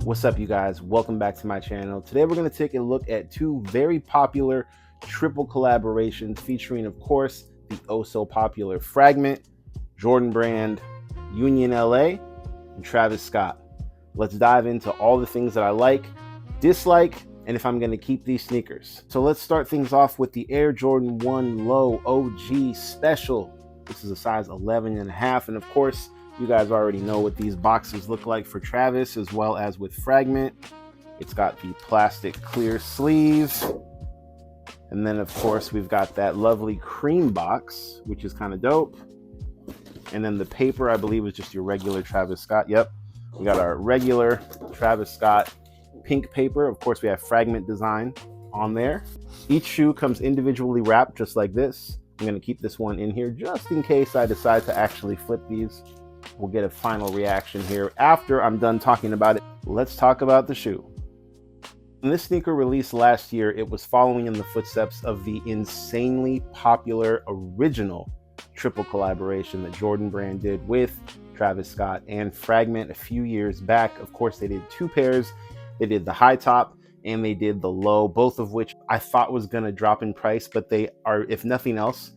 What's up, you guys? Welcome back to my channel. Today we're going to take a look at two very popular triple collaborations featuring, of course, the oh so popular Fragment, Jordan Brand, Union LA, and Travis Scott. Let's dive into all the things that I like, dislike, and if I'm going to keep these sneakers. So let's start things off with the Air Jordan 1 Low OG Special. This is a size 11.5, and of course, you guys already know what these boxes look like for Travis as well as with Fragment. It's got the plastic clear sleeves. And then of course we've got that lovely cream box, which is kind of dope. And then the paper, I believe, is just your regular Travis Scott. Yep, we got our regular Travis Scott pink paper. Of course we have Fragment design on there. Each shoe comes individually wrapped just like this. I'm gonna keep this one in here just in case I decide to actually flip these. We'll get a final reaction here after I'm done talking about it. Let's talk about the shoe. When this sneaker released last year, it was following in the footsteps of the insanely popular original triple collaboration that Jordan Brand did with Travis Scott and Fragment a few years back. Of course, they did two pairs. They did the high top and they did the low, both of which I thought was going to drop in price, but they are, if nothing else,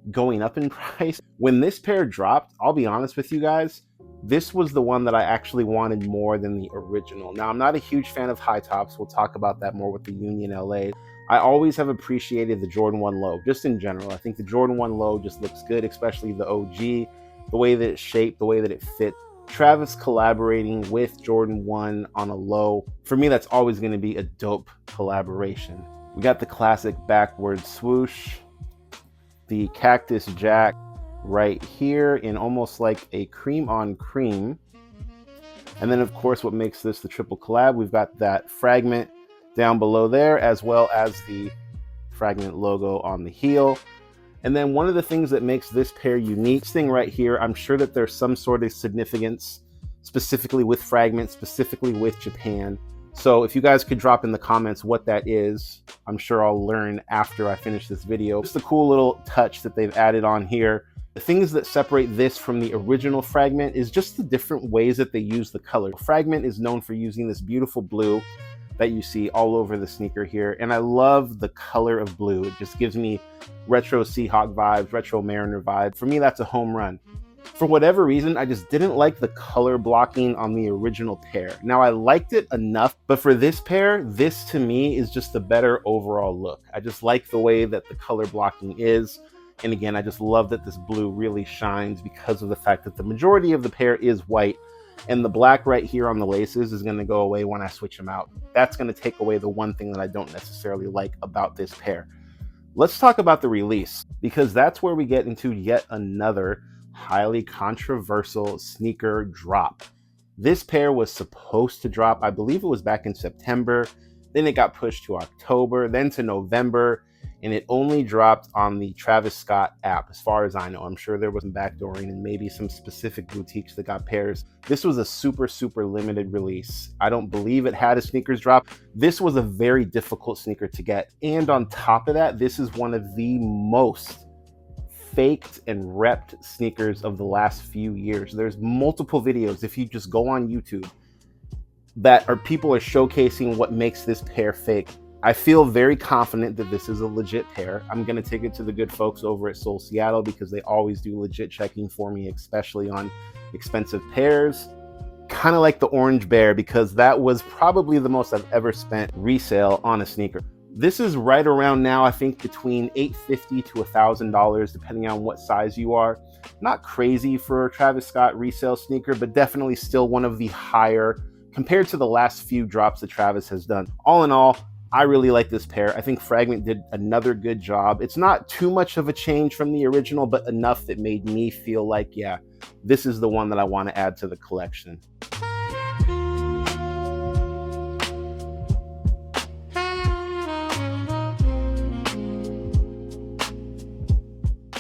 going up in price. When this pair dropped, I'll be honest with you guys, this was the one that I actually wanted more than the original. Now, I'm not a huge fan of high tops. We'll talk about that more with the Union LA. I always have appreciated the Jordan 1 Low, just in general. I think the Jordan 1 Low just looks good, especially the OG, the way that it's shaped, the way that it fits. Travis collaborating with Jordan 1 on a low, for me, that's always going to be a dope collaboration. We got the classic backward swoosh, the Cactus Jack right here in almost like a cream on cream. And then of course what makes this the triple collab, we've got that Fragment down below there as well as the Fragment logo on the heel. And then one of the things that makes this pair unique, this thing right here, I'm sure that there's some sort of significance specifically with Fragment, specifically with Japan. So if you guys could drop in the comments what that is, I'm sure I'll learn after I finish this video. Just a cool little touch that they've added on here. The things that separate this from the original Fragment is just the different ways that they use the color. Fragment is known for using this beautiful blue that you see all over the sneaker here. And I love the color of blue. It just gives me retro Seahawk vibes, retro Mariner vibes. For me, that's a home run. For whatever reason, I just didn't like the color blocking on the original pair. Now, I liked it enough, but for this pair, this to me is just a better overall look. I just like the way that the color blocking is. And again, I just love that this blue really shines because of the fact that the majority of the pair is white, and the black right here on the laces is going to go away when I switch them out. That's going to take away the one thing that I don't necessarily like about this pair. Let's talk about the release, because that's where we get into yet another highly controversial sneaker drop. This pair was supposed to drop, I believe it was back in September, then it got pushed to October, then to November, and it only dropped on the Travis Scott app, as far as I know. I'm sure there was some backdooring and maybe some specific boutiques that got pairs. This was a super limited release. I don't believe it had a sneakers drop. This was a very difficult sneaker to get. And on top of that, this is one of the most faked and repped sneakers of the last few years. There's multiple videos, if you just go on YouTube, that people are showcasing what makes this pair fake. I feel very confident that this is a legit pair. I'm going to take it to the good folks over at Seoul Seattle because they always do legit checking for me, especially on expensive pairs. Kind of like the Orange Bear, because that was probably the most I've ever spent resale on a sneaker. This is right around now, I think, between $850 to $1,000, depending on what size you are. Not crazy for a Travis Scott resale sneaker, but definitely still one of the higher compared to the last few drops that Travis has done. All in all, I really like this pair. I think Fragment did another good job. It's not too much of a change from the original, but enough that made me feel like, yeah, this is the one that I want to add to the collection.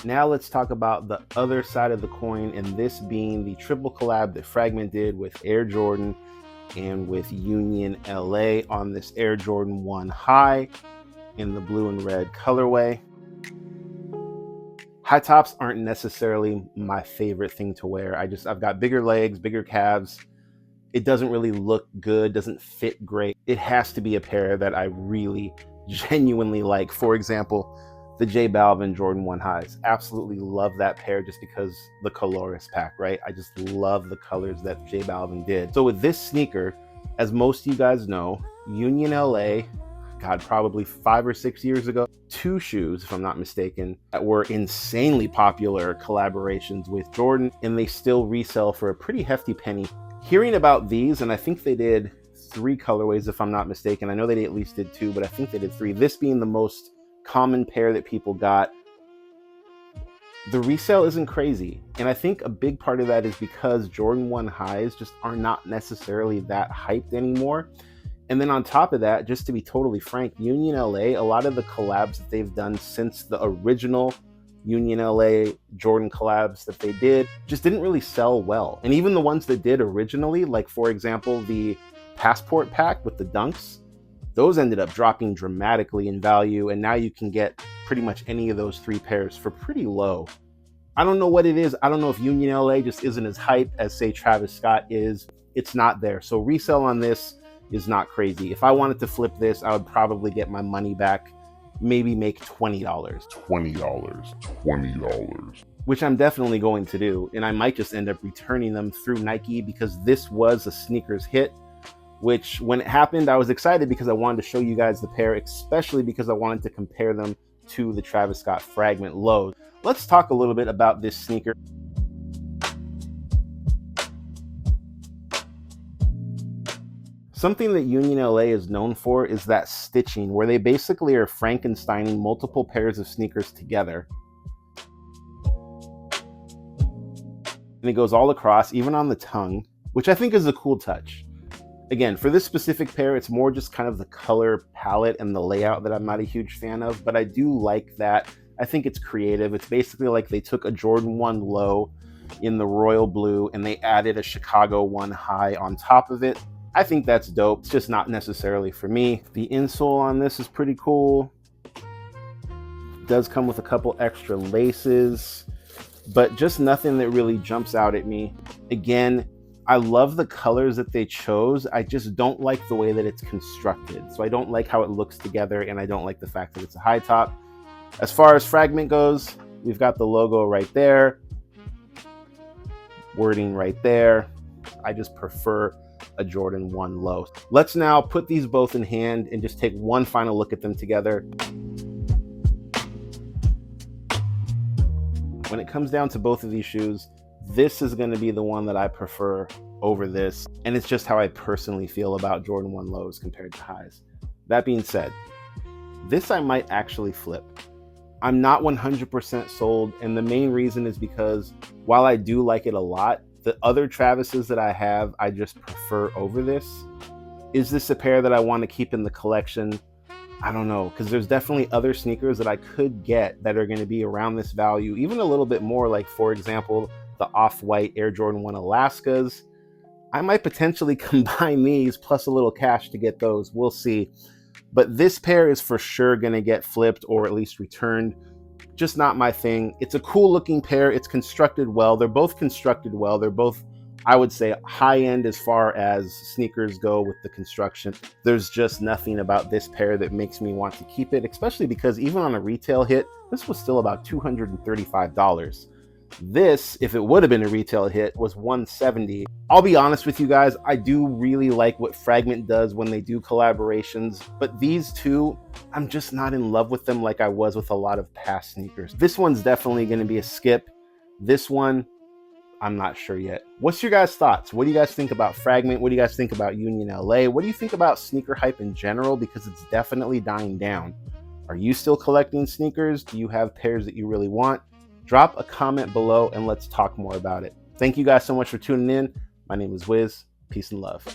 Now let's talk about the other side of the coin, and this being the triple collab that Fragment did with Air Jordan and with Union LA on this Air Jordan 1 High in the blue and red colorway. High tops aren't necessarily my favorite thing to wear. I've got bigger legs, bigger calves, It doesn't really look good, doesn't fit great. It has to be a pair that I really genuinely like. For example, the J Balvin Jordan 1 highs. Absolutely love that pair just because the Colores pack, right? I just love the colors that J Balvin did. So with this sneaker, as most of you guys know, Union LA, God, probably 5 or 6 years ago, 2 shoes, if I'm not mistaken, that were insanely popular collaborations with Jordan, and they still resell for a pretty hefty penny. Hearing about these, and I think they did 3 colorways, if I'm not mistaken. I know they at least did 2, but I think they did 3. This being the most common pair that people got, the resale isn't crazy. And I think a big part of that is because Jordan 1 highs just are not necessarily that hyped anymore. And then on top of that, just to be totally frank, Union LA, a lot of the collabs that they've done since the original Union LA Jordan collabs that they did just didn't really sell well. And even the ones that did originally, like for example, the Passport pack with the Dunks, those ended up dropping dramatically in value. And now you can get pretty much any of those 3 pairs for pretty low. I don't know what it is. I don't know if Union LA just isn't as hyped as, say, Travis Scott is. It's not there. So resale on this is not crazy. If I wanted to flip this, I would probably get my money back, maybe make $20. $20. Which I'm definitely going to do. And I might just end up returning them through Nike because this was a sneakers hit, which when it happened, I was excited because I wanted to show you guys the pair, especially because I wanted to compare them to the Travis Scott Fragment lows. Let's talk a little bit about this sneaker. Something that Union LA is known for is that stitching, where they basically are Frankensteining multiple pairs of sneakers together. And it goes all across, even on the tongue, which I think is a cool touch. Again, for this specific pair, it's more just kind of the color palette and the layout that I'm not a huge fan of, but I do like that. I think it's creative. It's basically like they took a Jordan 1 low in the royal blue and they added a Chicago 1 high on top of it. I think that's dope. It's just not necessarily for me. The insole on this is pretty cool. It does come with a couple extra laces, but just nothing that really jumps out at me. Again, I love the colors that they chose. I just don't like the way that it's constructed. So I don't like how it looks together, and I don't like the fact that it's a high top. As far as Fragment goes, we've got the logo right there, wording right there. I just prefer a Jordan 1 low. Let's now put these both in hand and just take one final look at them together. When it comes down to both of these shoes, this is going to be the one that I prefer over this. And it's just how I personally feel about Jordan 1 lows compared to highs. That being said, this I might actually flip. I'm not 100% sold, and the main reason is because while I do like it a lot, the other Travises that I have, I just prefer over this. Is this a pair that I want to keep in the collection? I don't know, because there's definitely other sneakers that I could get that are going to be around this value, even a little bit more, like for example, the Off-White Air Jordan 1 Alaskas. I might potentially combine these plus a little cash to get those. We'll see. But this pair is for sure going to get flipped or at least returned. Just not my thing. It's a cool looking pair. It's constructed well. They're both constructed well. They're both, I would say, high end as far as sneakers go with the construction. There's just nothing about this pair that makes me want to keep it, especially because even on a retail hit, this was still about $235. This, if it would have been a retail hit, was $170. I'll be honest with you guys, I do really like what Fragment does when they do collaborations, but these two, I'm just not in love with them like I was with a lot of past sneakers. This one's definitely going to be a skip. This one, I'm not sure yet. What's your guys' thoughts? What do you guys think about Fragment? What do you guys think about Union LA? What do you think about sneaker hype in general? Because it's definitely dying down. Are you still collecting sneakers? Do you have pairs that you really want? Drop a comment below and let's talk more about it. Thank you guys so much for tuning in. My name is Wiz. Peace and love.